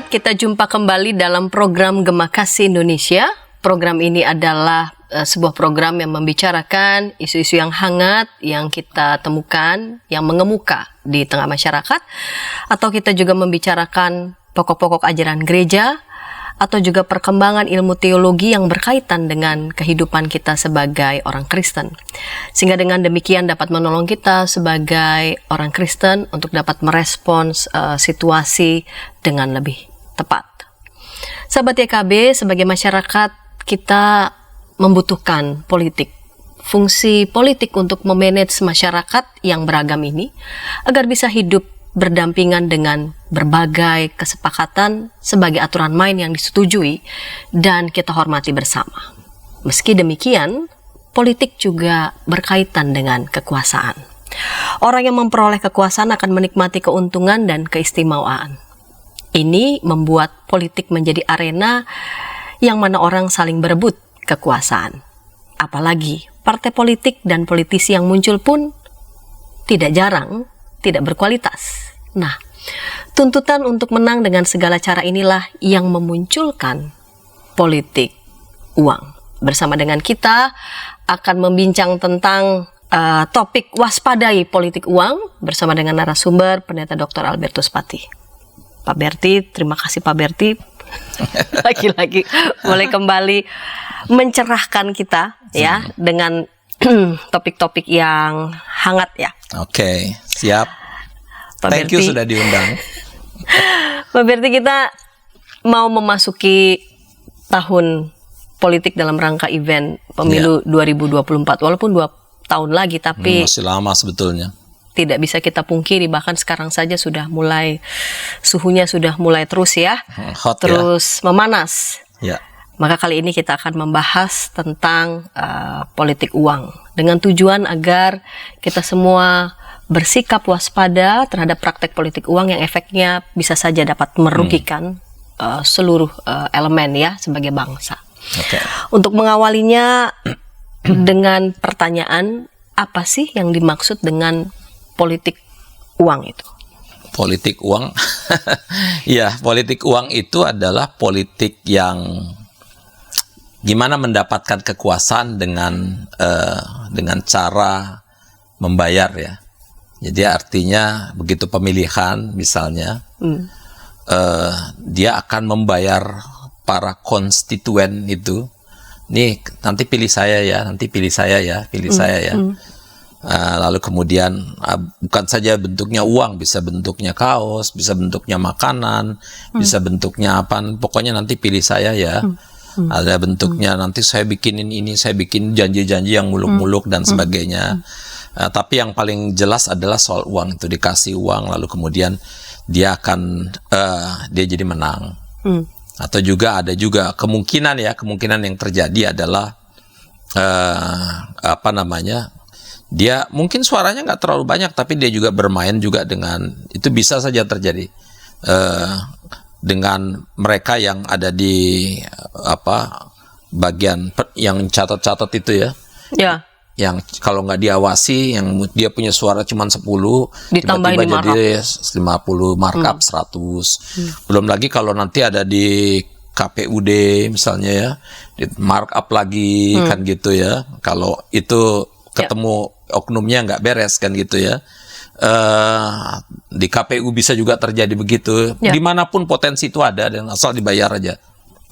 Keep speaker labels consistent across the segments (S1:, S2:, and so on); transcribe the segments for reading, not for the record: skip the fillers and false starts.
S1: masyarakat, kita jumpa kembali dalam program Gema Kasih Indonesia. Program ini adalah sebuah program yang membicarakan isu-isu yang hangat yang kita temukan, yang mengemuka di tengah masyarakat, atau kita juga membicarakan pokok-pokok ajaran gereja, atau juga perkembangan ilmu teologi yang berkaitan dengan kehidupan kita sebagai orang Kristen. Sehingga dengan demikian dapat menolong kita sebagai orang Kristen untuk dapat merespons situasi dengan lebih tepat. Sahabat YKB, sebagai masyarakat kita membutuhkan politik. Fungsi politik untuk memanage masyarakat yang beragam ini agar bisa hidup berdampingan dengan berbagai kesepakatan sebagai aturan main yang disetujui dan kita hormati bersama. Meski demikian, politik juga berkaitan dengan kekuasaan. Orang yang memperoleh kekuasaan akan menikmati keuntungan dan keistimewaan. Ini membuat politik menjadi arena yang mana orang saling berebut kekuasaan. Apalagi partai politik dan politisi yang muncul pun tidak jarang tidak berkualitas. Nah, tuntutan untuk menang dengan segala cara inilah yang memunculkan politik uang. Bersama dengan kita akan membincang tentang topik waspadai politik uang bersama dengan narasumber Pendeta Dr. Albertus Pati. Pak Berti, terima kasih Pak Berti. Lagi-lagi boleh kembali mencerahkan kita ya dengan topik-topik yang hangat ya.
S2: Oke, siap.
S1: Pak
S2: Thank
S1: Berti.
S2: you sudah diundang.
S1: Pak Berti, kita mau memasuki tahun politik dalam rangka event pemilu 2024. Walaupun 2 tahun lagi, tapi
S2: Masih lama sebetulnya.
S1: tidak bisa kita pungkiri, bahkan sekarang saja sudah mulai, suhunya sudah mulai terus ya,
S2: Hot
S1: terus memanas.
S2: ya.
S1: Maka kali ini kita akan membahas tentang politik uang dengan tujuan agar kita semua bersikap waspada terhadap praktek politik uang yang efeknya bisa saja dapat merugikan seluruh elemen ya sebagai bangsa.
S2: Oke.
S1: Untuk mengawalinya dengan pertanyaan, apa sih yang dimaksud dengan politik uang itu?
S2: Politik uang. Ya, politik uang itu adalah politik yang gimana mendapatkan kekuasaan dengan cara membayar ya. Jadi artinya begitu pemilihan misalnya, dia akan membayar para konstituen itu. Nih nanti pilih saya ya, nanti pilih saya ya, pilih saya ya. Lalu kemudian bukan saja bentuknya uang, bisa bentuknya kaos, bisa bentuknya makanan, bisa bentuknya apa. Pokoknya nanti pilih saya ya. Ada bentuknya nanti saya bikinin ini, saya bikin janji-janji yang muluk-muluk dan sebagainya. Tapi yang paling jelas adalah soal uang itu, dikasih uang lalu kemudian dia akan dia jadi menang. Atau juga ada juga kemungkinan yang terjadi adalah dia mungkin suaranya nggak terlalu banyak tapi dia juga bermain juga dengan itu, bisa saja terjadi dengan mereka yang ada di bagian yang catat-catat itu ya. Ya. Yang kalau nggak diawasi, yang dia punya suara cuma 10,
S1: ditambahin
S2: tiba-tiba jadi 50, markup 100. Belum lagi kalau nanti ada di KPUD misalnya ya, di markup lagi kan gitu ya. Kalau itu ketemu oknumnya nggak beres kan gitu ya. Di KPU bisa juga terjadi begitu. Dimanapun potensi itu ada dan asal dibayar aja.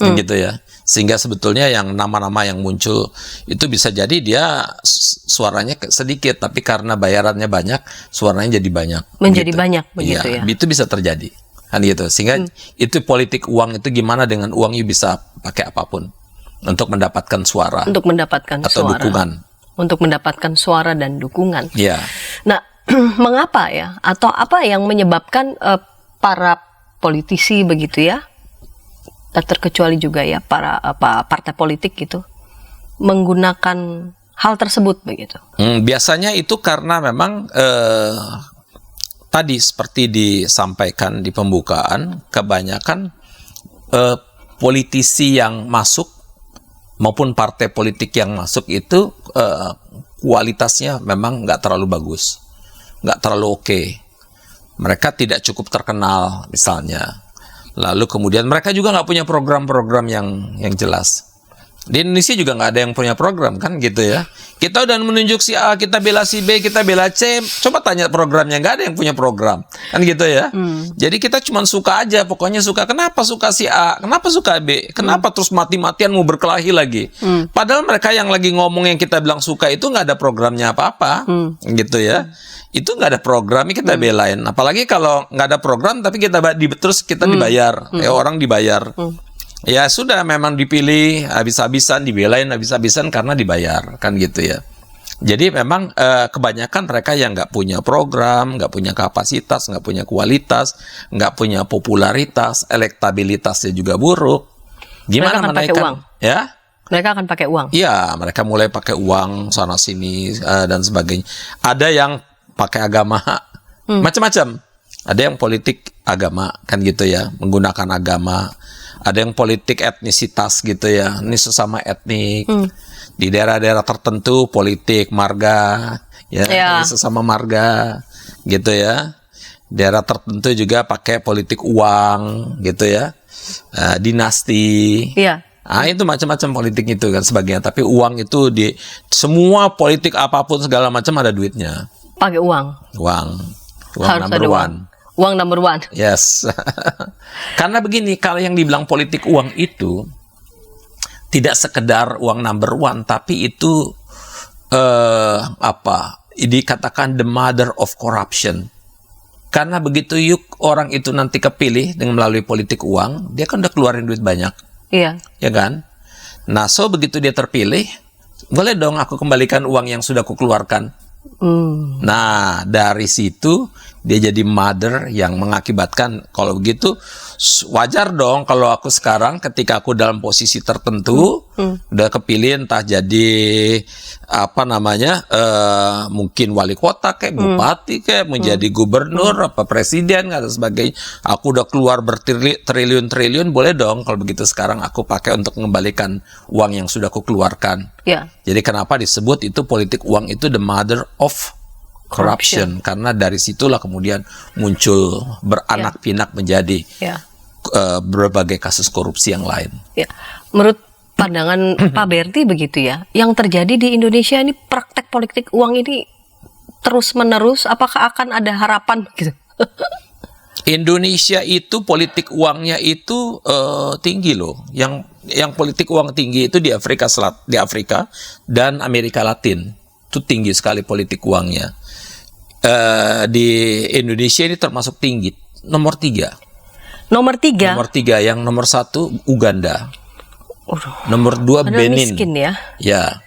S2: Gitu ya. Sehingga sebetulnya yang nama-nama yang muncul itu bisa jadi dia suaranya sedikit, tapi karena bayarannya banyak, suaranya jadi banyak.
S1: Menjadi
S2: gitu.
S1: banyak begitu ya.
S2: Itu bisa terjadi. Kan gitu. Sehingga itu politik uang itu gimana dengan uang you bisa pakai apapun untuk mendapatkan suara.
S1: Untuk mendapatkan
S2: atau
S1: suara.
S2: Dukungan.
S1: Untuk mendapatkan suara dan dukungan.
S2: Iya.
S1: Nah, mengapa ya? Atau apa yang menyebabkan para politisi begitu ya? Tak terkecuali juga ya para partai politik gitu menggunakan hal tersebut begitu.
S2: Biasanya itu karena memang tadi seperti disampaikan di pembukaan, kebanyakan politisi yang masuk maupun partai politik yang masuk itu kualitasnya memang nggak terlalu bagus, nggak terlalu oke. Mereka tidak cukup terkenal misalnya. Lalu kemudian mereka juga nggak punya program-program yang jelas. Di Indonesia juga nggak ada yang punya program kan gitu ya. Kita udah menunjuk si A, kita bela si B, kita bela C. Coba tanya programnya, nggak ada yang punya program kan gitu ya. Jadi kita cuma suka aja, pokoknya suka. Kenapa suka si A? Kenapa suka B? Kenapa terus mati-matian mau berkelahi lagi? Padahal mereka yang lagi ngomong yang kita bilang suka itu nggak ada programnya apa-apa gitu ya. Itu nggak ada programnya kita belain. Apalagi kalau nggak ada program tapi terus kita dibayar, orang dibayar. Ya sudah, memang dipilih habis-habisan, dibelain habis-habisan karena dibayar kan gitu ya. Jadi memang kebanyakan mereka yang nggak punya program, nggak punya kapasitas, nggak punya kualitas, nggak punya popularitas, elektabilitasnya juga buruk. Gimana
S1: Mereka akan pakai uang.
S2: Ya?
S1: Mereka akan pakai uang.
S2: Iya, mereka mulai pakai uang sana sini dan sebagainya. Ada yang pakai agama, macam-macam. Ada yang politik agama kan gitu ya, menggunakan agama. Ada yang politik etnisitas gitu ya, ini sesama etnik. Di daerah-daerah tertentu politik marga, ya, ini sesama marga gitu ya. Daerah tertentu juga pakai politik uang gitu ya, dinasti.
S1: Iya.
S2: Itu macam-macam politik itu kan sebagainya. Tapi uang itu di semua politik apapun segala macam ada duitnya.
S1: Pakai uang.
S2: Uang
S1: Harus
S2: number
S1: ada
S2: one.
S1: uang. Uang number one.
S2: Yes. Karena begini, kalau yang dibilang politik uang itu tidak sekedar uang number one, tapi itu dikatakan the mother of corruption. Karena begitu orang itu nanti kepilih dengan melalui politik uang, dia kan udah keluarin duit banyak.
S1: Iya.
S2: Ya kan? Nah, begitu dia terpilih, boleh dong aku kembalikan uang yang sudah aku keluarkan. Nah, dari situ dia jadi mother yang mengakibatkan kalau begitu wajar dong kalau aku sekarang ketika aku dalam posisi tertentu udah kepilih entah jadi mungkin wali kota kayak bupati kayak menjadi gubernur apa presiden dan sebagainya, aku udah keluar bertriliun-triliun, boleh dong kalau begitu sekarang aku pakai untuk mengembalikan uang yang sudah aku keluarkan. Jadi kenapa disebut itu politik uang itu the mother of corruption? Karena dari situlah kemudian muncul beranak pinak menjadi berbagai kasus korupsi yang lain.
S1: Menurut pandangan Pak Berti begitu ya, yang terjadi di Indonesia ini praktek politik uang ini terus menerus, apakah akan ada harapan gitu?
S2: Indonesia itu politik uangnya itu tinggi loh. Yang politik uang tinggi itu di Afrika dan Amerika Latin. Itu tinggi sekali politik uangnya. Di Indonesia ini termasuk tinggi. Nomor 3.
S1: Nomor 3?
S2: Nomor 3. Yang nomor 1 Uganda. Nomor 2 Benin.
S1: Miskin ya?
S2: Ya.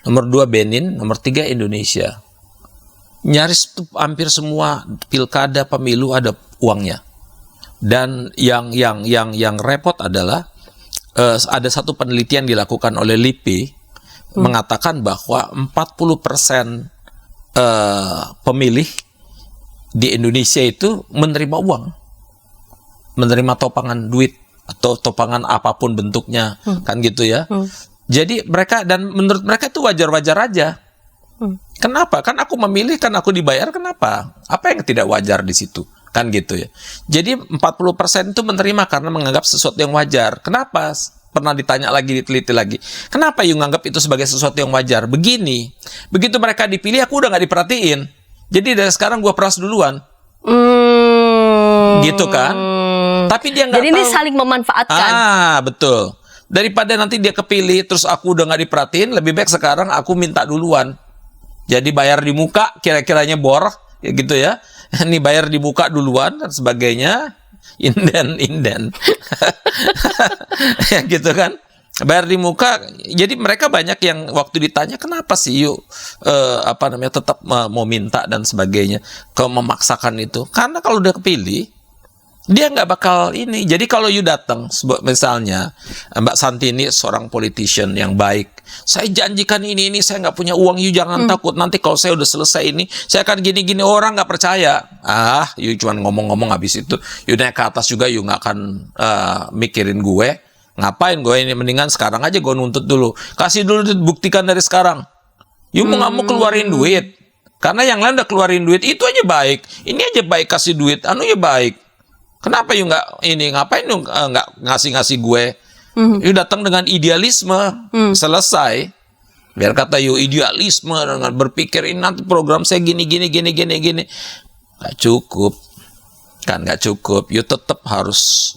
S2: Nomor 2 Benin, nomor 3 Indonesia. Nyaris hampir semua pilkada pemilu ada uangnya. Dan yang repot adalah ada satu penelitian dilakukan oleh LIPI mengatakan bahwa 40% pemilih di Indonesia itu menerima uang, menerima topangan duit atau topangan apapun bentuknya, kan gitu ya. Jadi menurut mereka itu wajar-wajar aja. Kenapa? Kan aku memilih, kan aku dibayar, kenapa? Apa yang tidak wajar di situ? Kan gitu ya. Jadi 40% itu menerima karena menganggap sesuatu yang wajar. Kenapa? Pernah ditanya lagi, diteliti lagi. Kenapa you nganggap itu sebagai sesuatu yang wajar? Begini, begitu mereka dipilih, aku udah gak diperhatiin. Jadi dari sekarang gue peras duluan. Gitu kan? Tapi dia nggak tahu.
S1: Jadi ini saling memanfaatkan.
S2: Betul. Daripada nanti dia kepilih, terus aku udah gak diperhatiin, lebih baik sekarang aku minta duluan. Jadi bayar di muka, kira-kiranya bor, ya gitu ya. Ini bayar di muka duluan dan sebagainya. Inden. Ya gitu kan. Bayar di muka. Jadi mereka banyak yang waktu ditanya kenapa sih tetap mau minta dan sebagainya, memaksakan itu. Karena kalau udah kepilih, dia nggak bakal ini. Jadi kalau you datang, misalnya Mbak Santi ini seorang politician yang baik, saya janjikan ini saya nggak punya uang, you jangan takut, nanti kalau saya udah selesai ini saya akan gini-gini, orang nggak percaya. You cuma ngomong-ngomong, habis itu you naik ke atas juga, you nggak akan mikirin gue. Ngapain gue ini, mendingan sekarang aja gue nuntut dulu, kasih dulu duit, buktikan dari sekarang. You nggak mau keluarin duit karena yang lain udah keluarin duit, itu aja baik, ini aja baik, kasih duit, ya baik. Kenapa you nggak ini? Ngapain you nggak ngasih gue? You datang dengan idealisme, selesai. Biar kata you idealisme dengan berpikir ini nanti program saya gini. Nggak cukup, kan nggak cukup. You tetap harus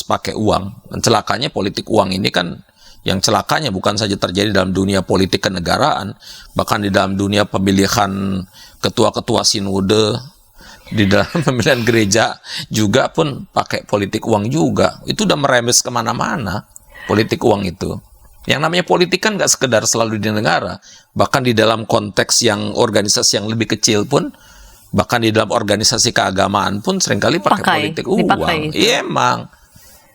S2: pakai uang. Dan celakanya politik uang ini kan, yang celakanya bukan saja terjadi dalam dunia politik kenegaraan, bahkan di dalam dunia pemilihan ketua-ketua sinode, di dalam pemilihan gereja juga pun pakai politik uang juga. Itu udah merembes kemana-mana politik uang itu. Yang namanya politik kan nggak sekedar selalu di negara, bahkan di dalam konteks yang organisasi yang lebih kecil pun, bahkan di dalam organisasi keagamaan pun seringkali pakai politik uang. Iya emang.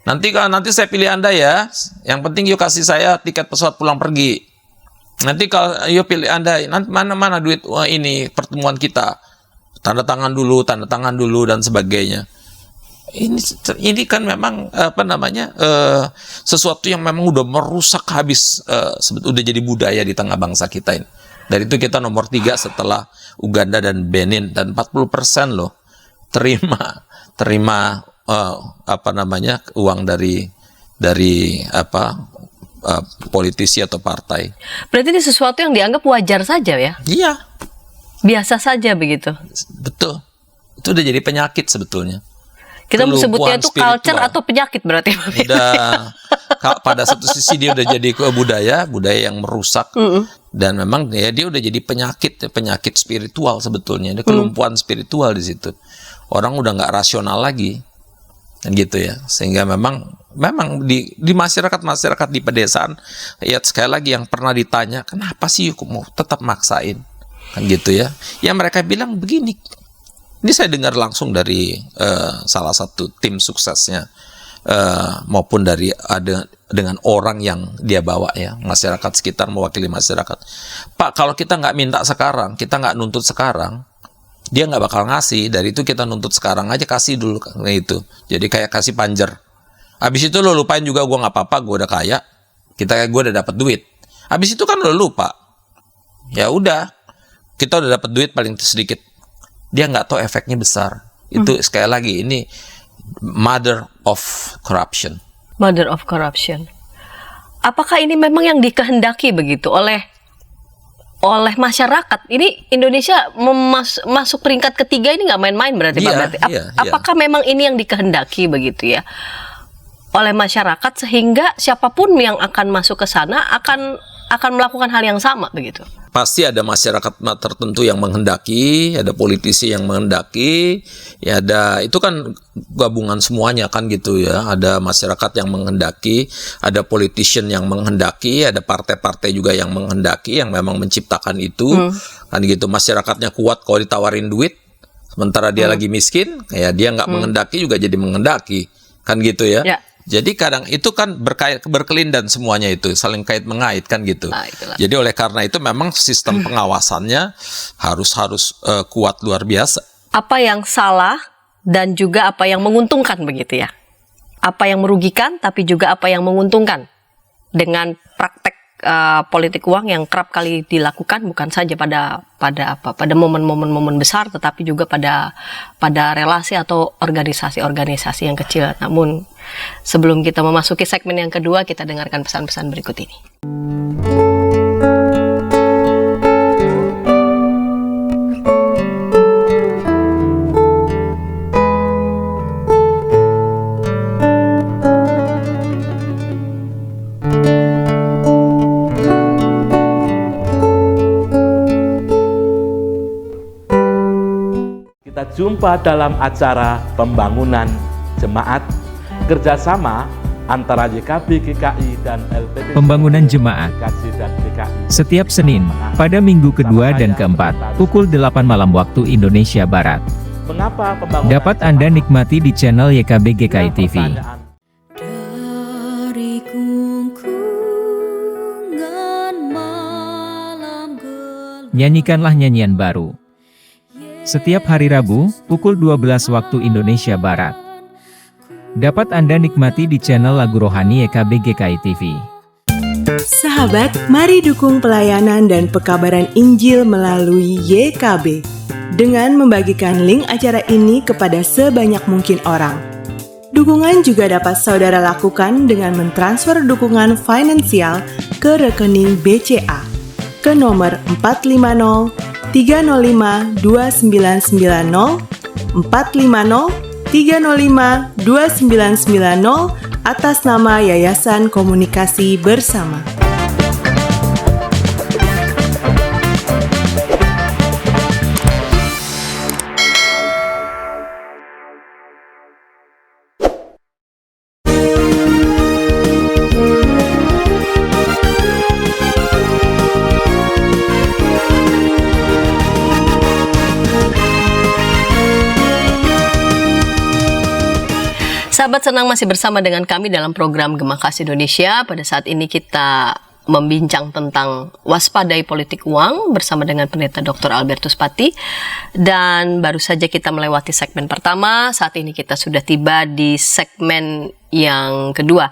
S2: Nanti saya pilih Anda ya, yang penting yuk kasih saya tiket pesawat pulang pergi. Nanti kalau yuk pilih Anda, nanti mana duit ini pertemuan kita. Tanda tangan dulu dan sebagainya. Ini kan memang sesuatu yang memang udah merusak habis, udah jadi budaya di tengah bangsa kita ini. Dari itu kita nomor 3 setelah Uganda dan Benin, dan 40% loh terima uang dari politisi atau partai.
S1: Berarti ini sesuatu yang dianggap wajar saja ya?
S2: Iya.
S1: Biasa saja begitu.
S2: Betul. Itu udah jadi penyakit sebetulnya.
S1: Kita sebutnya itu culture atau penyakit berarti.
S2: Udah, pada satu sisi dia udah jadi budaya yang merusak. Dan memang ya dia udah jadi penyakit spiritual sebetulnya. Ada kelumpuhan spiritual di situ. Orang udah nggak rasional lagi. Dan gitu ya. Sehingga memang di masyarakat di pedesaan, ya sekali lagi yang pernah ditanya, kenapa sih mau tetap maksain? Kan gitu ya. Ya mereka bilang begini. Ini saya dengar langsung dari salah satu tim suksesnya, maupun dengan orang yang dia bawa ya, masyarakat sekitar, mewakili masyarakat. Pak, kalau kita nggak minta sekarang, kita nggak nuntut sekarang, dia nggak bakal ngasih. Dari itu kita nuntut sekarang aja, kasih dulu. Nah itu. Jadi kayak kasih panjer. Habis itu lo lupain juga gue nggak apa-apa, gue udah kaya. Gue udah dapat duit. Habis itu kan lo lupa. Ya udah. Kita udah dapat duit paling sedikit, dia nggak tahu efeknya besar. Itu sekali lagi ini mother of corruption.
S1: Mother of corruption. Apakah ini memang yang dikehendaki begitu oleh masyarakat? Ini Indonesia masuk peringkat ketiga ini nggak main-main berarti Pak Berarti. Apakah memang ini yang dikehendaki begitu ya oleh masyarakat, sehingga siapapun yang akan masuk ke sana akan melakukan hal yang sama begitu?
S2: Pasti ada masyarakat tertentu yang menghendaki, ada politisi yang menghendaki, ya itu kan gabungan semuanya kan gitu ya. Ada masyarakat yang menghendaki, ada politician yang menghendaki, ada partai-partai juga yang menghendaki, yang memang menciptakan itu. Kan gitu, masyarakatnya kuat kalau ditawarin duit, sementara dia lagi miskin, ya dia nggak menghendaki juga jadi menghendaki, kan gitu ya. Jadi kadang itu kan berkelindan semuanya, itu saling kait mengait kan gitu. Jadi oleh karena itu memang sistem pengawasannya harus kuat luar biasa.
S1: Apa yang salah dan juga apa yang menguntungkan begitu ya? Apa yang merugikan tapi juga apa yang menguntungkan dengan praktek politik uang yang kerap kali dilakukan, bukan saja pada momen-momen besar, tetapi juga pada relasi atau organisasi-organisasi yang kecil. Namun sebelum kita memasuki segmen yang kedua, kita dengarkan pesan-pesan berikut ini.
S3: Kita jumpa dalam acara pembangunan jemaat kerjasama antara YKB GKI dan LPP.
S4: Pembangunan jemaat setiap Senin pada minggu kedua dan keempat pukul 8 malam waktu Indonesia Barat. Dapat Anda nikmati di channel YKB GKI TV. Nyanyikanlah nyanyian baru. Setiap hari Rabu, pukul 12 waktu Indonesia Barat. Dapat Anda nikmati di channel Lagu Rohani YKB GKI TV.
S5: Sahabat, mari dukung pelayanan dan pekabaran Injil melalui YKB. dengan membagikan link acara ini kepada sebanyak mungkin orang. Dukungan juga dapat saudara lakukan dengan mentransfer dukungan finansial ke rekening BCA ke nomor 450 305 2990 450 305 2990 atas nama Yayasan Komunikasi Bersama.
S1: Sahabat Senang masih bersama dengan kami dalam program Gema Kasih Indonesia. Pada saat ini kita membincang tentang waspadai politik uang bersama dengan Pendeta Dr. Albertus Pati. Dan baru saja kita melewati segmen pertama, saat ini kita sudah tiba di segmen yang kedua.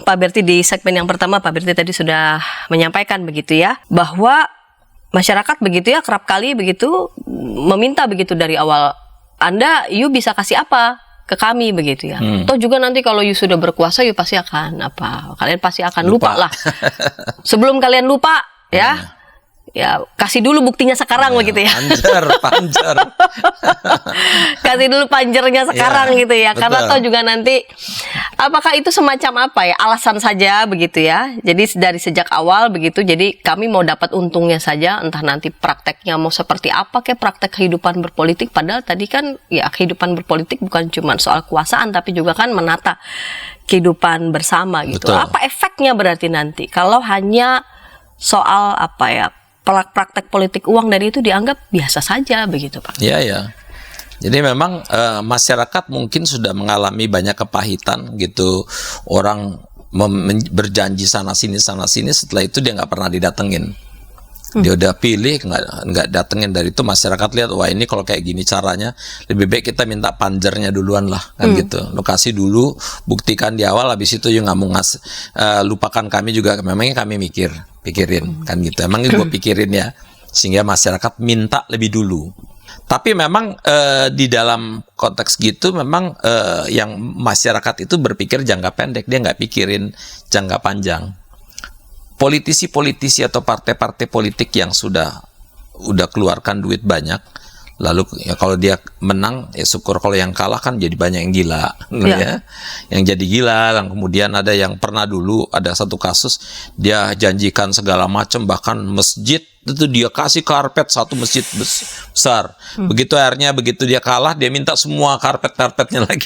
S1: Pak Berti, di segmen yang pertama Pak Berti tadi sudah menyampaikan begitu ya, bahwa masyarakat begitu ya kerap kali begitu meminta begitu dari awal, Anda you bisa kasih apa ke kami begitu ya. Toh juga nanti kalau you sudah berkuasa you pasti akan apa? Kalian pasti akan lupa lah. Sebelum kalian lupa ya. Ya, kasih dulu buktinya sekarang begitu ya.
S2: Panjer.
S1: Kasih dulu panjernya sekarang gitu ya.
S2: Betul.
S1: Karena toh juga nanti apakah itu semacam apa ya? Alasan saja begitu ya. Jadi dari sejak awal begitu. Jadi kami mau dapat untungnya saja, entah nanti prakteknya mau seperti apa kayak praktek kehidupan berpolitik, padahal tadi kan ya kehidupan berpolitik bukan cuma soal kekuasaan tapi juga kan menata kehidupan bersama gitu.
S2: Betul.
S1: Apa efeknya berarti nanti kalau hanya soal apa ya? Praktek politik uang dari itu dianggap biasa saja begitu Pak.
S2: Iya. Jadi memang masyarakat mungkin sudah mengalami banyak kepahitan gitu. Orang berjanji sana sini, setelah itu dia nggak pernah didatengin. Dia udah pilih nggak datengin, dari itu masyarakat lihat, wah ini kalau kayak gini caranya, lebih baik kita minta panjernya duluan lah kan gitu. Lokasi dulu, buktikan di awal, habis itu you nggak mau lupakan kami juga. Memangnya kami pikirin kan gitu. Emang gue pikirin ya, sehingga masyarakat minta lebih dulu. Tapi memang di dalam konteks gitu memang yang masyarakat itu berpikir jangka pendek, dia nggak pikirin jangka panjang. Politisi-politisi atau partai-partai politik yang sudah keluarkan duit banyak, lalu ya kalau dia menang ya syukur, kalau yang kalah kan jadi banyak yang gila ya. Yang jadi gila, dan kemudian ada yang pernah dulu ada satu kasus dia janjikan segala macam, bahkan masjid itu dia kasih karpet satu masjid besar. Begitu dia kalah, dia minta semua karpetnya lagi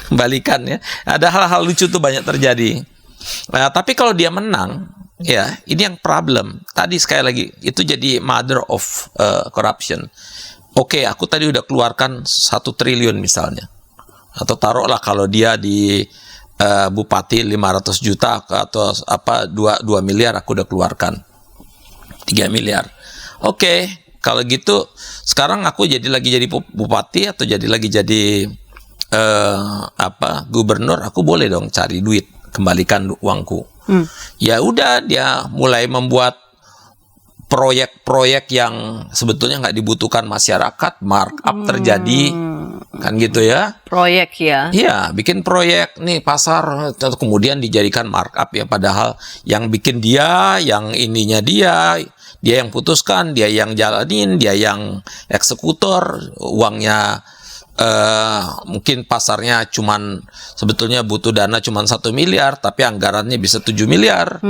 S2: kembalikan ya. Ada hal-hal lucu tuh banyak terjadi. Nah, tapi kalau dia menang, ya ini yang problem. Tadi sekali lagi itu jadi mother of corruption. Oke, aku tadi udah keluarkan 1 triliun misalnya, atau taruhlah kalau dia di bupati 500 juta atau apa 2 miliar aku udah keluarkan 3 miliar. Oke, kalau gitu sekarang aku jadi bupati atau jadi gubernur, aku boleh dong cari duit, kembalikan uangku. Ya udah, dia mulai membuat proyek-proyek yang sebetulnya nggak dibutuhkan masyarakat, markup terjadi kan gitu ya.
S1: Proyek ya.
S2: Iya, bikin proyek nih pasar, kemudian dijadikan markup ya, padahal yang bikin dia, yang ininya dia yang putuskan, dia yang jalanin, dia yang eksekutor, uangnya mungkin pasarnya sebetulnya butuh dana cuman 1 miliar, tapi anggarannya bisa 7 miliar.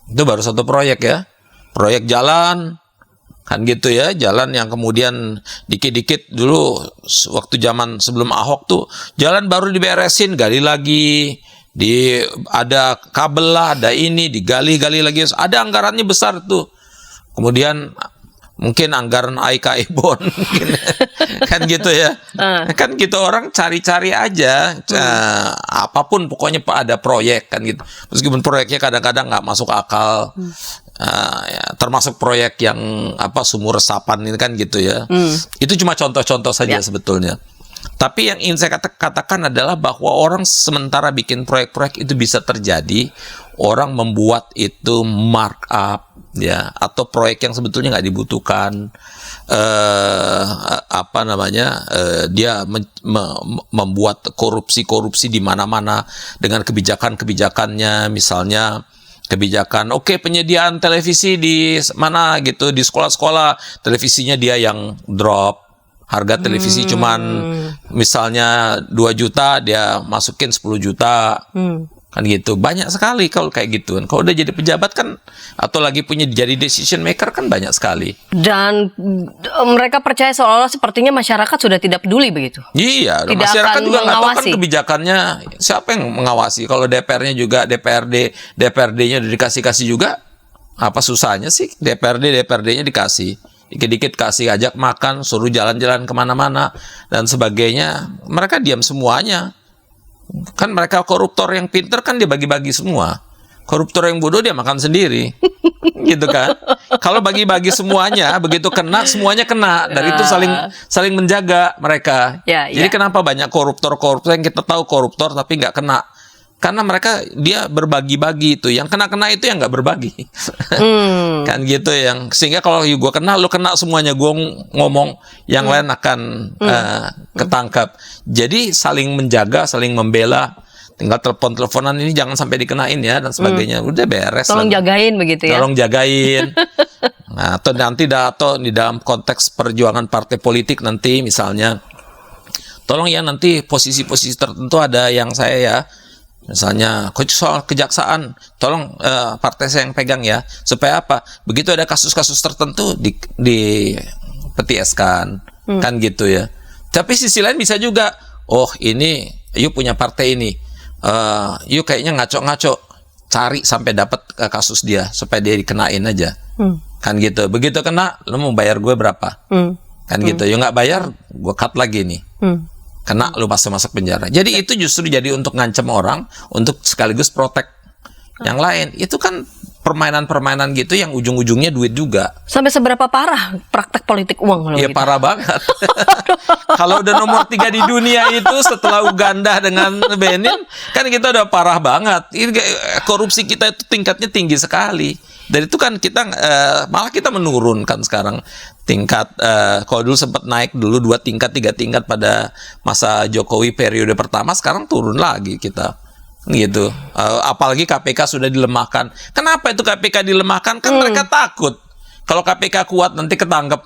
S2: Itu baru satu proyek ya. Proyek jalan kan gitu ya, jalan yang kemudian dikit-dikit dulu waktu zaman sebelum Ahok tuh jalan baru diberesin, gali lagi, ada kabel lah, ada ini, digali lagi, ada anggarannya besar tuh. Kemudian mungkin anggaran AIK Ebon kan gitu ya. Kan gitu, orang cari-cari aja apapun pokoknya ada proyek kan gitu, meskipun proyeknya kadang-kadang nggak masuk akal. Ya, termasuk proyek yang sumur resapan ini kan gitu ya. Itu cuma contoh-contoh saja sebetulnya. Tapi yang ingin saya katakan adalah bahwa orang sementara bikin proyek-proyek itu bisa terjadi orang membuat itu markup ya, atau proyek yang sebetulnya nggak dibutuhkan, dia membuat korupsi di mana-mana dengan kebijakannya, misalnya kebijakan penyediaan televisi di mana gitu, di sekolah-sekolah televisinya dia yang drop. Harga televisi cuman misalnya 2 juta, dia masukin 10 juta. Kan gitu. Banyak sekali kalau kayak gitu. Kalau udah jadi pejabat kan, atau lagi punya jadi decision maker kan banyak sekali.
S1: Dan mereka percaya seolah-olah sepertinya masyarakat sudah tidak peduli begitu.
S2: Iya,
S1: Tidak
S2: masyarakat
S1: akan
S2: juga nggak tahu kan
S1: mengawasi.
S2: kebijakannya, siapa yang mengawasi. Kalau DPR-nya juga, DPRD-nya udah dikasih juga, apa susahnya sih DPRD-nya dikasih. Dikit-dikit kasih, ajak makan, suruh jalan-jalan kemana-mana, dan sebagainya. Mereka diam semuanya. Kan mereka koruptor yang pinter kan dia bagi-bagi semua. Koruptor yang bodoh dia makan sendiri. Gitu kan. Kalau bagi-bagi semuanya, begitu kena, semuanya kena. Dan itu saling menjaga mereka. Jadi kenapa banyak koruptor-koruptor yang kita tahu koruptor tapi nggak kena? Karena dia berbagi-bagi itu. Yang kena-kena itu yang nggak berbagi. Kan gitu, yang sehingga kalau gue kena, lu kena semuanya, gue ngomong, yang lain akan ketangkap. Jadi saling menjaga, saling membela. Tinggal telepon-teleponan ini jangan sampai dikenain ya, dan sebagainya. Udah beres.
S1: Tolong jagain begitu ya.
S2: Tolong jagain. Nah, atau nanti di dalam konteks perjuangan partai politik nanti misalnya, tolong ya nanti posisi-posisi tertentu ada yang saya ya. Misalnya soal kejaksaan, tolong partai saya yang pegang ya, supaya apa? Begitu ada kasus-kasus tertentu dipetieskan, kan gitu ya. Tapi sisi lain bisa juga, ini you punya partai ini, you kayaknya ngaco-ngaco, cari sampai dapat kasus dia supaya dia dikenain aja, kan gitu. Begitu kena, lu mau bayar gue berapa? Kan gitu. You nggak bayar, gue cut lagi nih. Kena lu pasti masuk penjara. Jadi itu justru jadi untuk ngancam orang, untuk sekaligus protek yang lain. Itu kan permainan-permainan gitu yang ujung-ujungnya duit juga.
S1: Sampai seberapa parah praktek politik uang?
S2: Iya gitu? Parah banget. Kalau udah nomor 3 di dunia itu setelah Uganda dengan Benin, kan kita udah parah banget. Korupsi kita itu tingkatnya tinggi sekali. Dan itu kan kita malah kita menurunkan sekarang tingkat. Kalau dulu sempat naik dulu 2 tingkat 3 tingkat pada masa Jokowi periode pertama, sekarang turun lagi kita gitu. Apalagi KPK sudah dilemahkan. Kenapa itu KPK dilemahkan? Kan mereka takut kalau KPK kuat nanti ketangkep.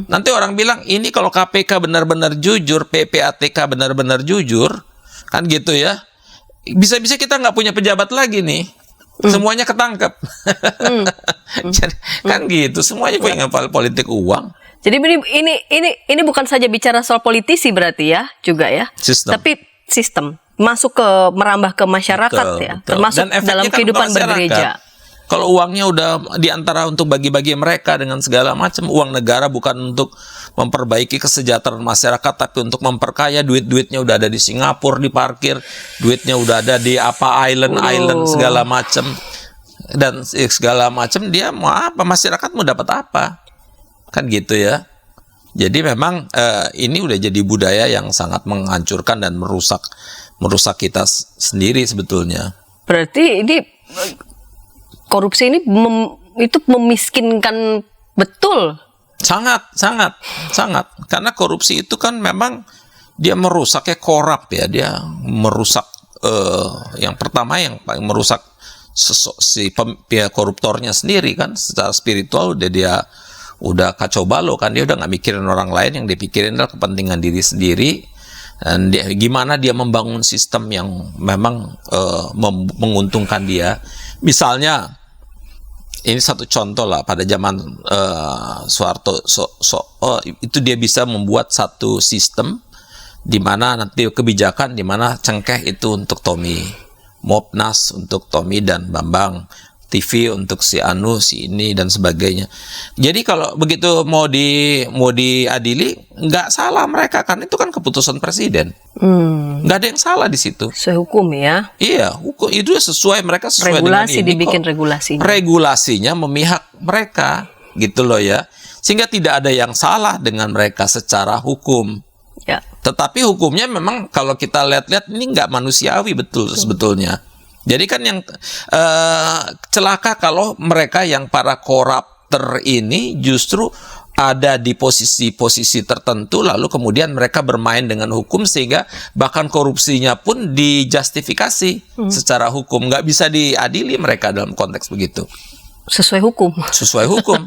S2: Nanti orang bilang ini kalau KPK benar-benar jujur, PPATK benar-benar jujur, kan gitu ya. Bisa-bisa kita nggak punya pejabat lagi nih. Semuanya ketangkep. Jadi, kan gitu, semuanya punya politik uang.
S1: Jadi ini bukan saja bicara soal politisi berarti ya, juga ya.
S2: Sistem.
S1: Tapi sistem masuk ke merambah ke masyarakat, betul, ya, betul. Termasuk dalam kehidupan bergereja.
S2: Kalau uangnya udah diantara untuk bagi-bagi mereka dengan segala macam, uang negara bukan untuk memperbaiki kesejahteraan masyarakat, tapi untuk memperkaya. Duit-duitnya udah ada di Singapura diparkir, duitnya udah ada di island segala macam, dan segala macam. Dia mau apa, masyarakat mau dapat apa, kan gitu ya. Jadi memang ini udah jadi budaya yang sangat menghancurkan dan merusak kita sendiri sebetulnya.
S1: Berarti ini korupsi ini itu memiskinkan betul.
S2: Sangat. Karena korupsi itu kan memang dia merusaknya korup ya. Dia merusak yang pertama yang paling merusak koruptornya sendiri kan. Secara spiritual dia udah kacau balau kan. Dia udah nggak mikirin orang lain, yang dipikirin adalah kepentingan diri sendiri. Dan gimana dia membangun sistem yang memang menguntungkan dia. Misalnya, ini satu contoh lah, pada zaman Soeharto, itu dia bisa membuat satu sistem di mana nanti kebijakan di mana cengkeh itu untuk Tommy, Mopnas untuk Tommy dan Bambang, TV untuk si Anu, si ini dan sebagainya. Jadi kalau begitu mau diadili, nggak salah mereka kan, itu kan keputusan presiden. Nggak ada yang salah di situ.
S1: Sesuai hukum ya.
S2: Iya, hukum itu sesuai, mereka sesuai
S1: regulasi
S2: dengan ini.
S1: Dibikin regulasinya.
S2: Regulasinya memihak mereka, gitu loh ya. Sehingga tidak ada yang salah dengan mereka secara hukum. Ya. Tetapi hukumnya memang kalau kita lihat-lihat ini nggak manusiawi betul sebetulnya. Jadi kan yang celaka kalau mereka yang para koruptor ini justru ada di posisi-posisi tertentu, lalu kemudian mereka bermain dengan hukum sehingga bahkan korupsinya pun dijustifikasi secara hukum, nggak bisa diadili mereka dalam konteks begitu.
S1: Sesuai hukum.
S2: Sesuai hukum.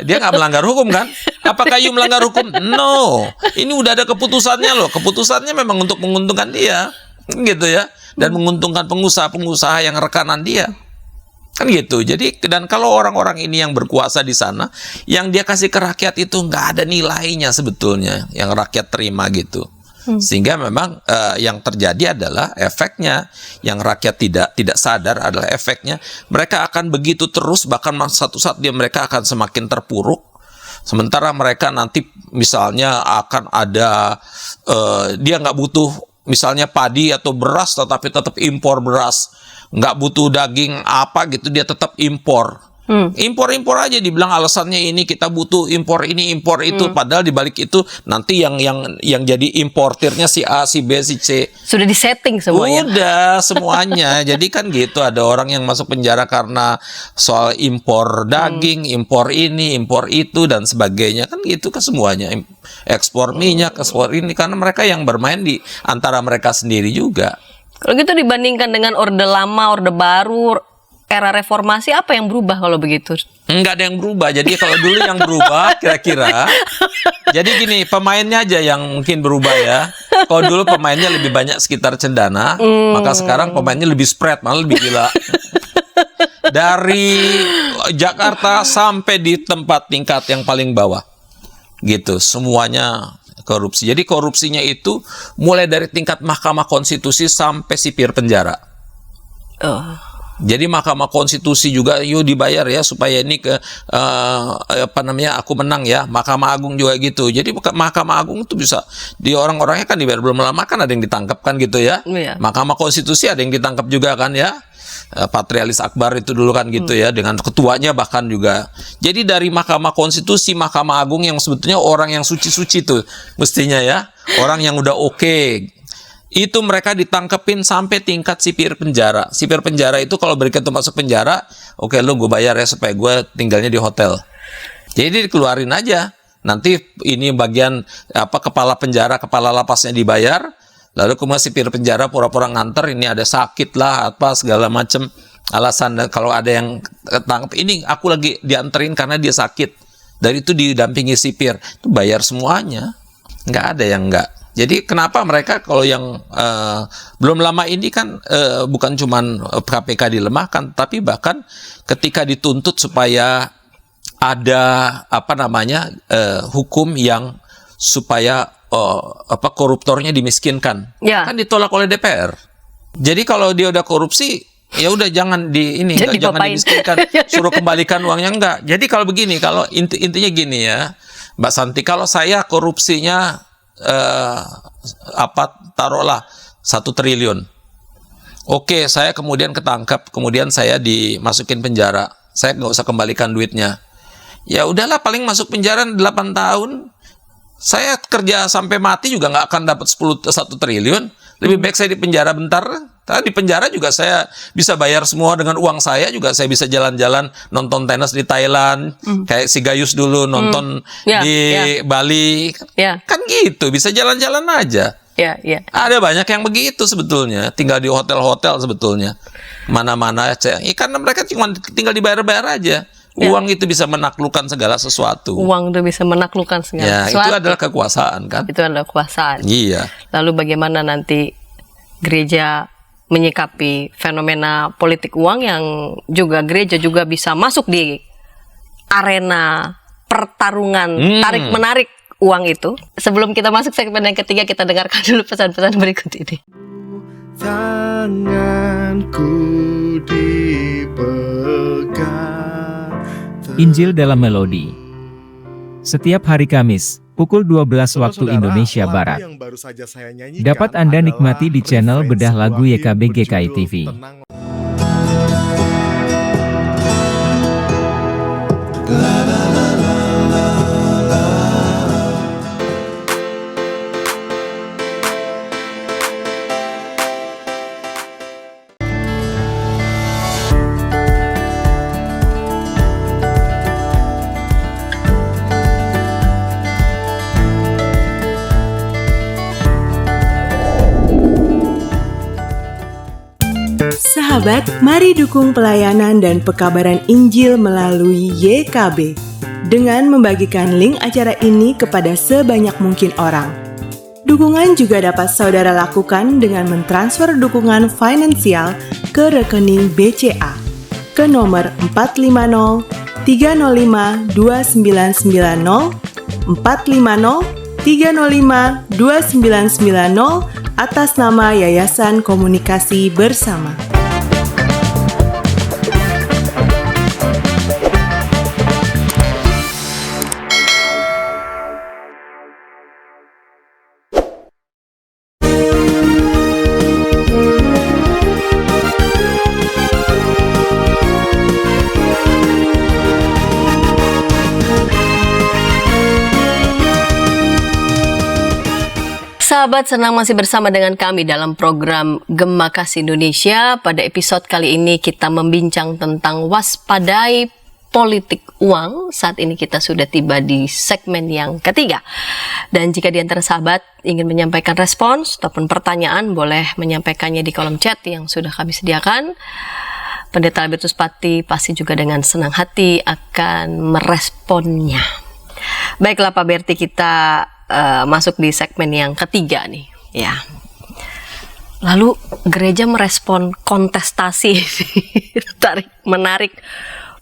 S2: Dia nggak melanggar hukum kan? Apakah you melanggar hukum? No. Ini udah ada keputusannya loh. Keputusannya memang untuk menguntungkan dia, gitu ya, dan menguntungkan pengusaha-pengusaha yang rekanan dia. Kan gitu. Jadi, dan kalau orang-orang ini yang berkuasa di sana, yang dia kasih ke rakyat itu nggak ada nilainya sebetulnya, yang rakyat terima gitu. Sehingga memang yang terjadi adalah efeknya, yang rakyat tidak sadar adalah efeknya. Mereka akan begitu terus, bahkan satu saat mereka akan semakin terpuruk. Sementara mereka nanti misalnya akan ada, dia nggak butuh misalnya padi atau beras, tetapi tetap impor beras. Nggak butuh daging apa gitu, dia tetap impor. Impor aja, dibilang alasannya ini kita butuh impor ini impor itu, padahal dibalik itu nanti yang jadi importirnya si A, si B, si C.
S1: Sudah disetting semuanya.
S2: Udah semuanya. Jadi kan gitu, ada orang yang masuk penjara karena soal impor daging, impor ini, impor itu dan sebagainya. Kan gitu ke semuanya. Ekspor minyak, ekspor ini, karena mereka yang bermain di antara mereka sendiri juga.
S1: Kalau gitu dibandingkan dengan Orde Lama, Orde Baru, era reformasi, apa yang berubah kalau begitu?
S2: Enggak ada yang berubah. Jadi kalau dulu yang berubah kira-kira, jadi gini, pemainnya aja yang mungkin berubah ya. Kalau dulu pemainnya lebih banyak sekitar Cendana, maka sekarang pemainnya lebih spread, malah lebih gila. Dari Jakarta sampai di tempat tingkat yang paling bawah, gitu, semuanya korupsi. Jadi korupsinya itu mulai dari tingkat Mahkamah Konstitusi sampai sipir penjara. Jadi Mahkamah Konstitusi juga yuk dibayar ya supaya ini aku menang ya. Mahkamah Agung juga gitu. Jadi Mahkamah Agung itu bisa di orang-orangnya kan dibayar, belum lama kan ada yang ditangkap kan gitu ya. Mahkamah Konstitusi ada yang ditangkap juga kan ya. Patrialis Akbar itu dulu kan gitu ya, dengan ketuanya bahkan juga. Jadi dari Mahkamah Konstitusi, Mahkamah Agung yang sebetulnya orang yang suci-suci tuh mestinya ya, orang yang udah oke. Itu mereka ditangkepin sampai tingkat sipir penjara. Sipir penjara itu kalau begitu masuk penjara, oke lu gue bayar ya supaya gue tinggalnya di hotel. Jadi dikeluarin aja. Nanti ini bagian kepala penjara, kepala lapasnya dibayar. Lalu kemudian sipir penjara pura-pura nganter, ini ada sakit lah apa segala macam alasan. Dan kalau ada yang tangkap, ini aku lagi dianterin karena dia sakit. Dari itu didampingi sipir, itu bayar semuanya. Nggak ada yang nggak. Jadi kenapa mereka kalau yang belum lama ini kan bukan cuman KPK dilemahkan, tapi bahkan ketika dituntut supaya ada hukum yang supaya koruptornya dimiskinkan, kan ditolak oleh DPR. Jadi kalau dia udah korupsi, ya udah jangan jangan dimiskinkan, suruh kembalikan uangnya, enggak. Jadi kalau begini, kalau intinya gini ya, Mbak Santi, kalau saya korupsinya taruhlah 1 triliun. Oke, saya kemudian ketangkap, kemudian saya dimasukin penjara. Saya nggak usah kembalikan duitnya. Ya udahlah, paling masuk penjara 8 tahun. Saya kerja sampai mati juga nggak akan dapat 1 triliun. Lebih baik saya di penjara bentar. Karena di penjara juga saya bisa bayar semua dengan uang saya, juga saya bisa jalan-jalan nonton tenis di Thailand, kayak si Gayus dulu nonton di Bali. Kan gitu, bisa jalan-jalan aja. Ada banyak yang begitu sebetulnya, tinggal di hotel-hotel sebetulnya. Mana-mana aja. Karena mereka cuma tinggal dibayar-bayar aja. Uang itu bisa menaklukkan segala sesuatu.
S1: Uang itu bisa menaklukkan segala sesuatu.
S2: Itu adalah kekuasaan kan?
S1: Itu adalah kekuasaan.
S2: Iya.
S1: Lalu bagaimana nanti gereja menyikapi fenomena politik uang yang juga gereja juga bisa masuk di arena pertarungan tarik-menarik uang itu? Sebelum kita masuk segmen yang ketiga, kita dengarkan dulu pesan-pesan berikut ini.
S6: Tanganku dipegang.
S4: Injil dalam Melodi. Setiap hari Kamis, pukul 12 waktu Indonesia Barat. Dapat Anda nikmati di channel Bedah Lagu YKB GKI TV.
S5: Sahabat, mari dukung pelayanan dan pekabaran Injil melalui YKB dengan membagikan link acara ini kepada sebanyak mungkin orang. Dukungan juga dapat saudara lakukan dengan mentransfer dukungan finansial ke rekening BCA ke nomor 450 305 2990 450 305 2990 atas nama Yayasan Komunikasi Bersama.
S1: Sahabat, senang masih bersama dengan kami dalam program Gema Kasih Indonesia. Pada episode kali ini kita membincang tentang waspadai politik uang. Saat ini kita sudah tiba di segmen yang ketiga. Dan jika di antara sahabat ingin menyampaikan respons ataupun pertanyaan, boleh menyampaikannya di kolom chat yang sudah kami sediakan. Pendeta Albertus Pati pasti juga dengan senang hati akan meresponnya. Baiklah Pak Berti, kita masuk di segmen yang ketiga nih, ya. Lalu gereja merespon kontestasi menarik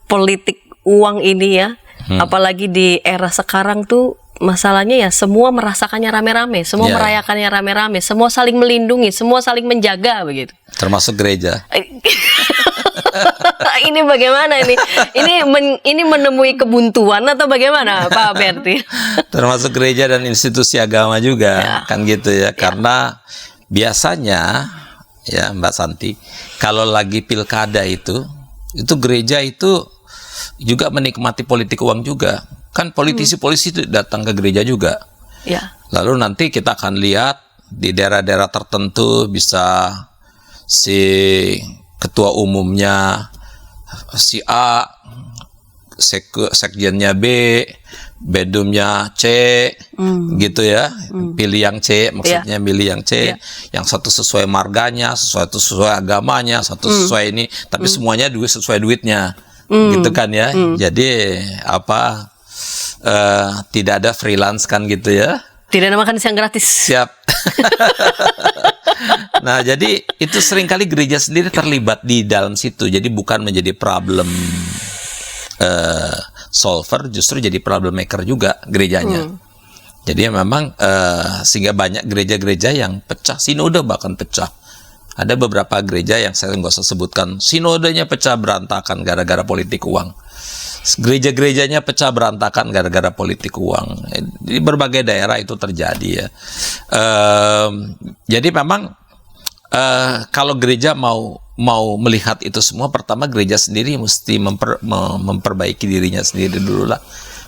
S1: politik uang ini ya. Apalagi di era sekarang tuh masalahnya ya semua merasakannya rame-rame, semua merayakannya rame-rame, semua saling melindungi, semua saling menjaga begitu.
S2: Termasuk gereja.
S1: Ini bagaimana ini? Ini menemui kebuntuan atau bagaimana, Pak Berti?
S2: Termasuk gereja dan institusi agama juga, kan gitu ya. Karena biasanya ya Mbak Santi, kalau lagi pilkada itu gereja itu juga menikmati politik uang juga. Kan politisi-politisi itu datang ke gereja juga.
S1: Ya.
S2: Lalu nanti kita akan lihat di daerah-daerah tertentu bisa si ketua umumnya si A, sekjennya B, bedumnya C, gitu ya. Pilih yang C, maksudnya milih yang C. Yang satu sesuai marganya, satu sesuai agamanya, satu sesuai ini, tapi semuanya sesuai duitnya, gitu kan ya. Jadi tidak ada freelance kan gitu ya.
S1: Tidak ada makan siang gratis.
S2: Siap. Nah, jadi itu seringkali gereja sendiri terlibat di dalam situ. Jadi bukan menjadi problem solver, justru jadi problem maker juga gerejanya. Jadi memang sehingga banyak gereja-gereja yang pecah, sinode bahkan pecah. Ada beberapa gereja yang saya nggak usah sebutkan, sinodenya pecah berantakan gara-gara politik uang. Gereja-gerejanya pecah berantakan gara-gara politik uang. Di berbagai daerah itu terjadi ya. Jadi memang kalau gereja mau melihat itu semua, pertama gereja sendiri mesti memperbaiki dirinya sendiri dulu lah.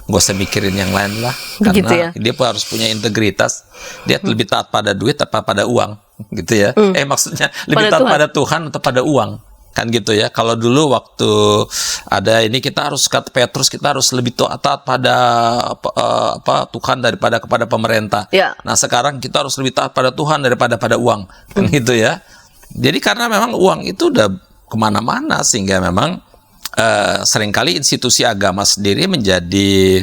S2: Gak usah mikirin yang lain lah.
S1: Begitu
S2: Karena dia harus punya integritas. Dia lebih taat pada duit apa pada uang, gitu ya. Maksudnya lebih taat pada Tuhan atau pada uang. Kan gitu ya. Kalau dulu waktu ada ini kita harus kata Petrus, kita harus lebih taat pada Tuhan daripada kepada pemerintah. Ya. Nah sekarang kita harus lebih taat pada Tuhan daripada pada uang, kan gitu ya. Jadi karena memang uang itu udah kemana-mana, sehingga memang seringkali institusi agama sendiri menjadi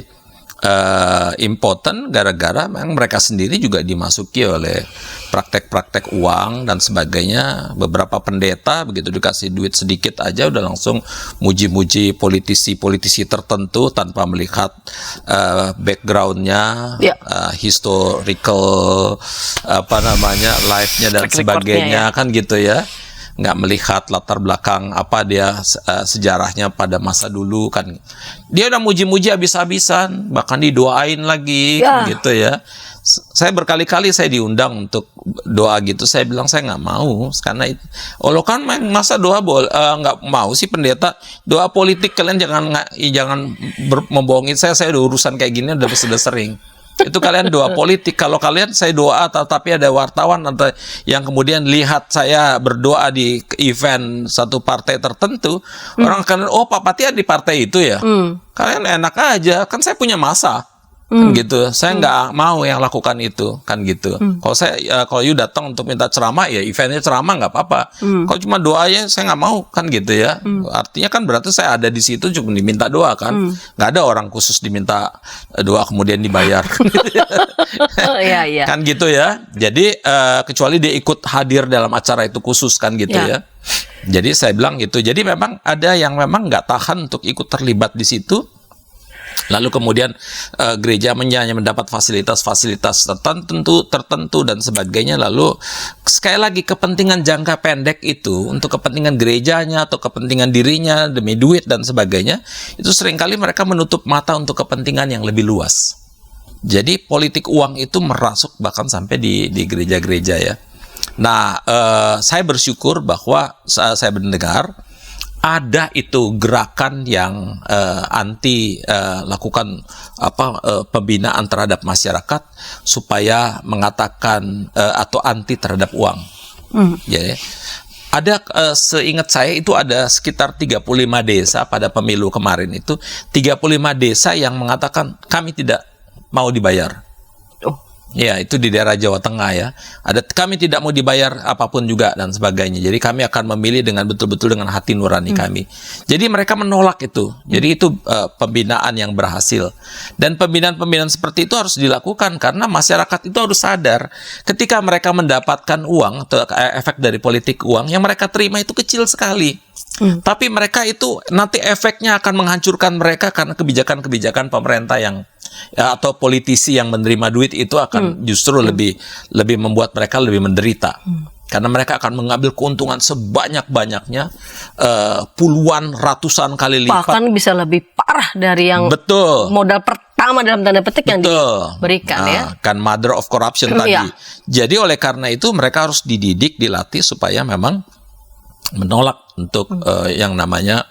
S2: impoten gara-gara memang mereka sendiri juga dimasuki oleh praktek-praktek uang dan sebagainya. Beberapa pendeta begitu dikasih duit sedikit aja udah langsung muji-muji politisi-politisi tertentu tanpa melihat backgroundnya, historical life-nya dan sebagainya, kan gitu ya. Nggak melihat latar belakang apa dia sejarahnya pada masa dulu, kan dia udah muji-muji habis-habisan, bahkan didoain lagi gitu ya. Saya berkali-kali saya diundang untuk doa gitu, saya bilang saya nggak mau karena itu. Lo kan masa doa nggak mau sih pendeta, doa politik kalian jangan membohongin saya udah urusan kayak gini sudah sering. Itu kalian doa politik. Kalau kalian saya doa tapi ada wartawan atau yang kemudian lihat saya berdoa di event satu partai tertentu, orang akan Pak Pati ada di partai itu ya. Kalian enak aja, kan saya punya masa. kan gitu. Saya nggak mau yang lakukan itu, kan gitu. Kalau you datang untuk minta ceramah, ya eventnya ceramah nggak apa-apa. Kalau cuma doa ya saya nggak mau, kan gitu ya. Artinya kan berarti saya ada di situ cuma diminta doa, kan. Nggak ada orang khusus diminta doa kemudian dibayar.
S1: Iya.
S2: Kan gitu ya. Jadi kecuali dia ikut hadir dalam acara itu khusus, kan gitu ya. Jadi saya bilang gitu. Jadi memang ada yang memang nggak tahan untuk ikut terlibat di situ. Lalu kemudian gereja hanya mendapat fasilitas-fasilitas tertentu dan sebagainya. Lalu sekali lagi kepentingan jangka pendek itu untuk kepentingan gerejanya atau kepentingan dirinya demi duit dan sebagainya, itu seringkali mereka menutup mata untuk kepentingan yang lebih luas. Jadi politik uang itu merasuk bahkan sampai di gereja-gereja ya. Nah, saya bersyukur bahwa saya mendengar ada itu gerakan yang anti lakukan pembinaan terhadap masyarakat supaya mengatakan atau anti terhadap uang. Ya. Ada seingat saya itu ada sekitar 35 desa pada pemilu kemarin itu 35 desa yang mengatakan kami tidak mau dibayar. Ya, itu di daerah Jawa Tengah ya. Kami tidak mau dibayar apapun juga dan sebagainya. Jadi kami akan memilih dengan betul-betul dengan hati nurani kami. Jadi mereka menolak itu. Jadi itu pembinaan yang berhasil. Dan pembinaan-pembinaan seperti itu harus dilakukan karena masyarakat itu harus sadar ketika mereka mendapatkan uang atau efek dari politik uang yang mereka terima itu kecil sekali. Tapi mereka itu nanti efeknya akan menghancurkan mereka karena kebijakan-kebijakan pemerintah yang atau politisi yang menerima duit itu akan justru lebih membuat mereka lebih menderita. Karena mereka akan mengambil keuntungan sebanyak-banyaknya puluhan, ratusan kali lipat.
S1: Bahkan bisa lebih parah dari yang modal pertama dalam tanda petik yang diberikan ya.
S2: Kan mother of corruption tadi. Jadi oleh karena itu mereka harus dididik, dilatih supaya memang menolak untuk yang namanya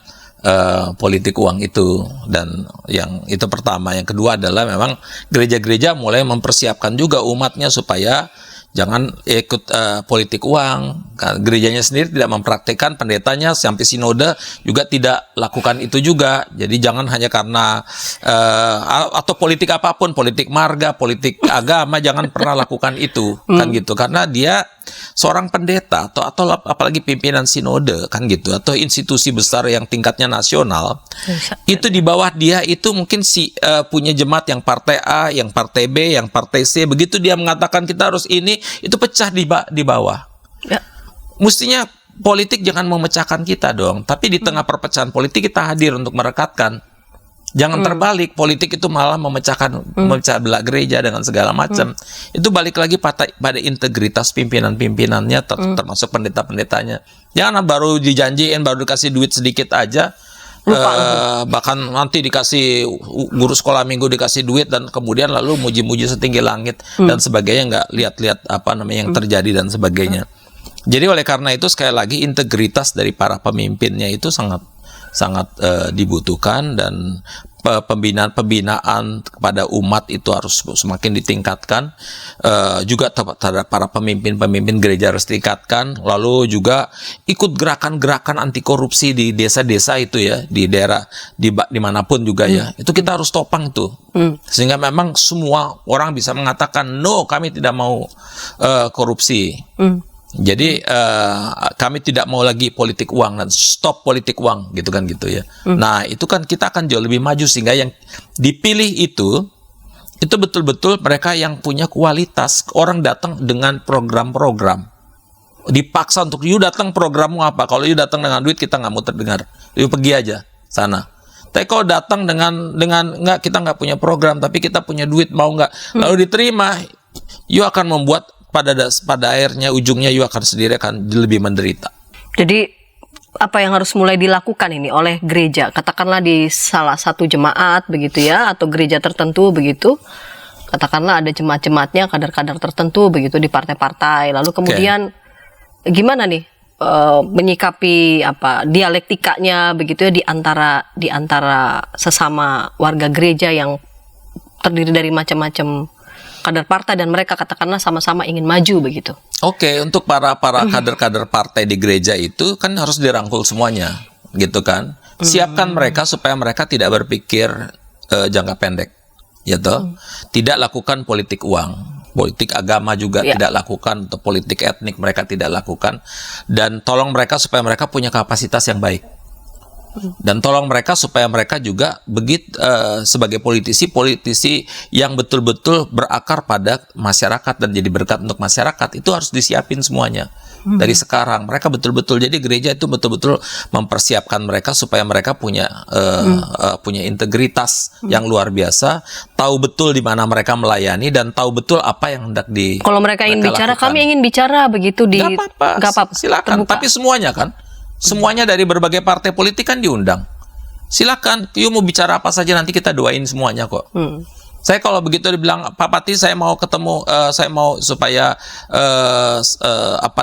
S2: politik uang itu. Dan yang itu pertama. Yang kedua adalah memang gereja-gereja mulai mempersiapkan juga umatnya supaya jangan ikut politik uang. Gerejanya sendiri tidak mempraktikkan, pendetanya sampai sinode juga tidak lakukan itu juga. Jadi jangan hanya karena atau politik apapun, politik marga, politik agama, jangan pernah lakukan itu, kan gitu. Karena dia seorang pendeta atau apalagi pimpinan sinode, kan gitu, atau institusi besar yang tingkatnya nasional, itu di bawah dia itu mungkin punya jemaat yang partai A, yang partai B, yang partai C. Begitu dia mengatakan kita harus ini, itu pecah di bawah. Mestinya politik jangan memecahkan kita dong, tapi di tengah perpecahan politik kita hadir untuk merekatkan. Jangan terbalik, politik itu malah memecah belah gereja dengan segala macam. Itu balik lagi pada integritas pimpinan-pimpinannya, termasuk pendeta-pendetanya. Jangan baru dijanjiin, baru dikasih duit sedikit aja, bahkan nanti dikasih guru sekolah minggu dikasih duit dan kemudian lalu muji-muji setinggi langit dan sebagainya, nggak lihat-lihat apa namanya yang terjadi dan sebagainya. Jadi oleh karena itu sekali lagi integritas dari para pemimpinnya itu sangat dibutuhkan, dan pembinaan kepada umat itu harus semakin ditingkatkan. Juga terhadap para pemimpin gereja harus ditingkatkan. Lalu juga ikut gerakan-gerakan anti korupsi di desa-desa itu ya, di daerah dimanapun juga ya. Itu kita harus topang itu, sehingga memang semua orang bisa mengatakan no, kami tidak mau korupsi. Jadi kami tidak mau lagi politik uang dan stop politik uang gitu kan gitu ya. Nah itu kan kita akan jauh lebih maju, sehingga yang dipilih itu betul-betul mereka yang punya kualitas. Orang datang dengan program-program, dipaksa untuk you datang programmu apa. Kalau you datang dengan duit kita nggak mau terdengar, you pergi aja sana. Tapi kalau datang dengan nggak, kita nggak punya program tapi kita punya duit, mau nggak, lalu diterima, you akan membuat pada akhirnya ujungnya you akan sendiri akan lebih menderita.
S1: Jadi apa yang harus mulai dilakukan ini oleh gereja, katakanlah di salah satu jemaat begitu ya, atau gereja tertentu begitu, katakanlah ada jemaat-jemaatnya kader-kader tertentu begitu di partai-partai, lalu kemudian gimana nih menyikapi dialektikanya begitu ya di antara sesama warga gereja yang terdiri dari macam-macam kader partai dan mereka katakanlah sama-sama ingin maju begitu.
S2: Oke, untuk para kader-kader partai di gereja itu kan harus dirangkul semuanya, gitu kan. Siapkan mereka supaya mereka tidak berpikir jangka pendek. ya toh. Tidak lakukan politik uang. Politik agama juga tidak lakukan, untuk politik etnik mereka tidak lakukan, dan tolong mereka supaya mereka punya kapasitas yang baik, dan tolong mereka supaya mereka juga sebagai politisi yang betul-betul berakar pada masyarakat dan jadi berkat untuk masyarakat. Itu harus disiapin semuanya dari sekarang. Mereka betul-betul, jadi gereja itu betul-betul mempersiapkan mereka supaya mereka punya integritas yang luar biasa, tahu betul di mana mereka melayani dan tahu betul apa yang hendak
S1: Kalau mereka ingin bicara,
S2: lakukan.
S1: kami ingin bicara begitu di
S2: Gak apa-apa, silakan.
S1: terbuka.
S2: Tapi semuanya kan, semuanya dari berbagai partai politik kan diundang. Silakan, yuk mau bicara apa saja, nanti kita doain semuanya kok. Saya kalau begitu dibilang, Pak Pati saya mau ketemu, saya mau supaya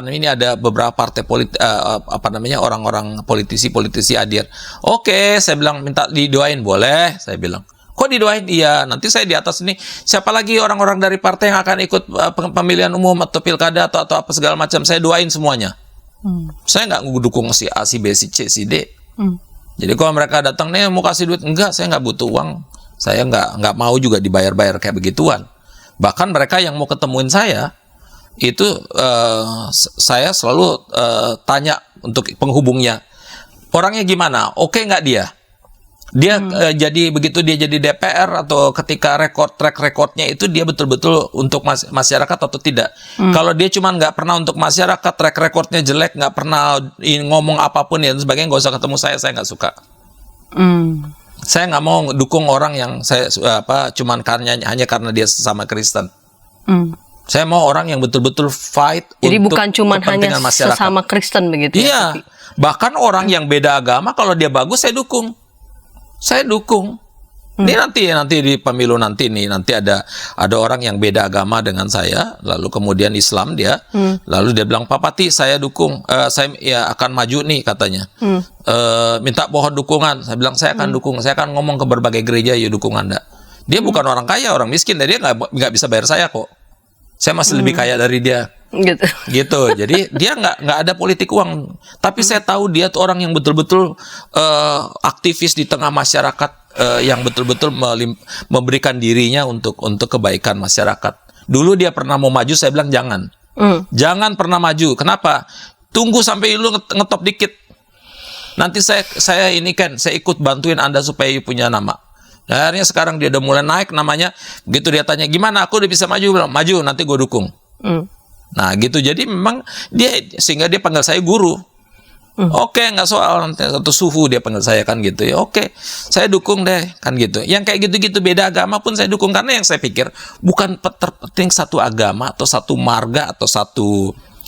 S2: ini ada beberapa partai politik, orang-orang politisi hadir. Oke, saya bilang minta didoain, boleh, saya bilang. Kok didoain? Iya, nanti saya di atas ini, siapa lagi orang-orang dari partai yang akan ikut pemilihan umum atau pilkada atau apa segala macam, saya doain semuanya. Saya nggak dukung si A, si B, si C, si D. Jadi kalau mereka datang nih mau kasih duit, enggak, saya nggak butuh uang. Saya nggak mau juga dibayar-bayar kayak begituan. Bahkan mereka yang mau ketemuin saya, itu saya selalu tanya untuk penghubungnya. Orangnya gimana? Oke nggak dia? Dia jadi begitu dia jadi DPR atau ketika track recordnya itu dia betul-betul untuk masyarakat atau tidak. Kalau dia cuma nggak pernah untuk masyarakat, track recordnya jelek, nggak pernah ngomong apapun dan sebagainya, nggak usah ketemu saya nggak suka. Saya nggak mau dukung orang yang cuman hanya karena dia sesama Kristen. Saya mau orang yang betul-betul fight.
S1: Jadi
S2: untuk
S1: bukan cuma hanya
S2: masyarakat.
S1: sesama Kristen begitu.
S2: Iya, bahkan orang yang beda agama kalau dia bagus saya dukung. Saya dukung. Ini nanti di pemilu nanti ada orang yang beda agama dengan saya, lalu kemudian Islam dia, lalu dia bilang, Pak Pati saya dukung, saya akan maju nih katanya, minta pohon dukungan. Saya bilang saya akan dukung, saya akan ngomong ke berbagai gereja, yuk dukung Anda. Dia bukan orang kaya, orang miskin, dan dia nggak bisa bayar saya kok. Saya masih lebih kaya dari dia. Gitu. Jadi dia nggak ada politik uang. Tapi saya tahu dia tuh orang yang betul-betul aktivis di tengah masyarakat, yang betul-betul memberikan dirinya untuk kebaikan masyarakat. Dulu dia pernah mau maju, saya bilang jangan. Jangan pernah maju. Kenapa? Tunggu sampai lu ngetop dikit. Nanti saya ikut bantuin Anda supaya punya nama. Nah, akhirnya sekarang dia udah mulai naik namanya. Begitu dia tanya, gimana aku udah bisa maju? Bilang, maju, nanti gue dukung. Nah gitu, jadi memang sehingga dia panggil saya guru. Oke, nggak soal, nanti satu suhu dia panggil saya kan gitu ya. Oke, saya dukung deh kan gitu. Yang kayak gitu-gitu beda agama pun saya dukung, karena yang saya pikir bukan terpenting satu agama atau satu marga atau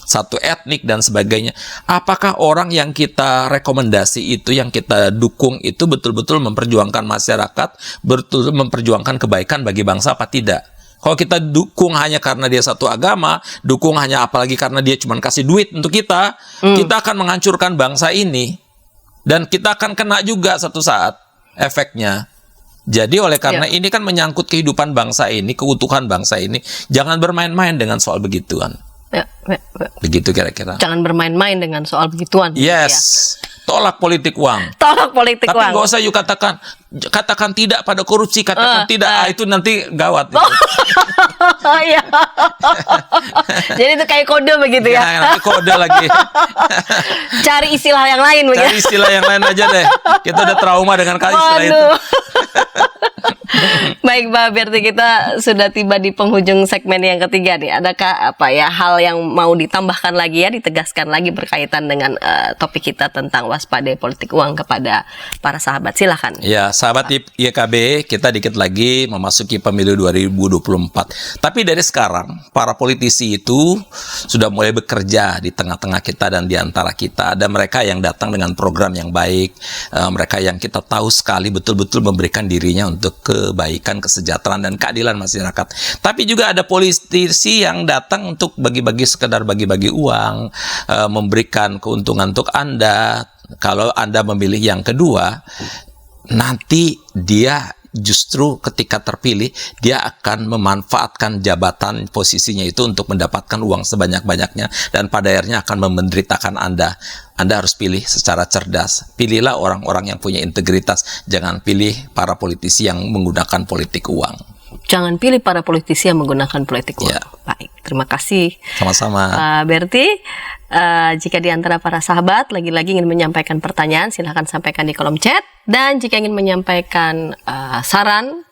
S2: satu etnik dan sebagainya. Apakah orang yang kita rekomendasi itu, yang kita dukung itu betul-betul memperjuangkan masyarakat, betul memperjuangkan kebaikan bagi bangsa apa tidak? Kalau kita dukung hanya karena dia satu agama, dukung hanya apalagi karena dia cuma kasih duit untuk kita, kita akan menghancurkan bangsa ini. Dan kita akan kena juga satu saat efeknya. Jadi oleh karena ini kan menyangkut kehidupan bangsa ini, keutuhan bangsa ini, jangan bermain-main dengan soal begituan. Begitu kira-kira.
S1: Jangan bermain-main dengan soal begituan.
S2: Yes. Tolak politik uang.
S1: Tolak politik
S2: Tapi
S1: uang.
S2: nggak usah yuk katakan tidak pada korupsi, katakan tidak. Itu nanti gawat.
S1: Iya. Jadi itu kayak kode begitu ya.
S2: Nanti kode lagi.
S1: Cari istilah yang lain begitu.
S2: Cari istilah yang lain aja deh. Kita udah trauma dengan istilah itu.
S1: Baik Mbak Berti, kita sudah tiba di penghujung segmen yang ketiga nih. Adakah hal yang mau ditambahkan lagi ditegaskan lagi berkaitan dengan topik kita tentang waspada politik uang kepada para sahabat? Silakan.
S2: Ya, sahabat YKB, kita dikit lagi memasuki pemilu 2024. Tapi dari sekarang, para politisi itu sudah mulai bekerja di tengah-tengah kita dan di antara kita. Ada mereka yang datang dengan program yang baik, mereka yang kita tahu sekali betul-betul memberikan dirinya untuk kebaikan, kesejahteraan, dan keadilan masyarakat. Tapi juga ada politisi yang datang untuk sekedar bagi-bagi uang, memberikan keuntungan untuk Anda. Kalau Anda memilih yang kedua, nanti dia justru ketika terpilih, dia akan memanfaatkan jabatan posisinya itu untuk mendapatkan uang sebanyak-banyaknya, dan pada akhirnya akan menderitakan Anda. Anda harus pilih secara cerdas. Pilihlah orang-orang yang punya integritas. Jangan pilih para politisi yang menggunakan politik uang.
S1: Jangan pilih para politisi yang menggunakan politik uang.
S2: Ya.
S1: Baik, terima kasih.
S2: Sama-sama.
S1: Pak Berti, jika di antara para sahabat lagi-lagi ingin menyampaikan pertanyaan, silahkan sampaikan di kolom chat. Dan jika ingin menyampaikan saran,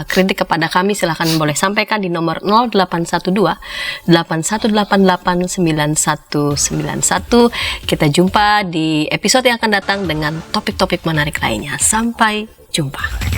S1: kritik kepada kami, silahkan boleh sampaikan di nomor 0812-8188-9191. Kita jumpa di episode yang akan datang dengan topik-topik menarik lainnya. Sampai jumpa.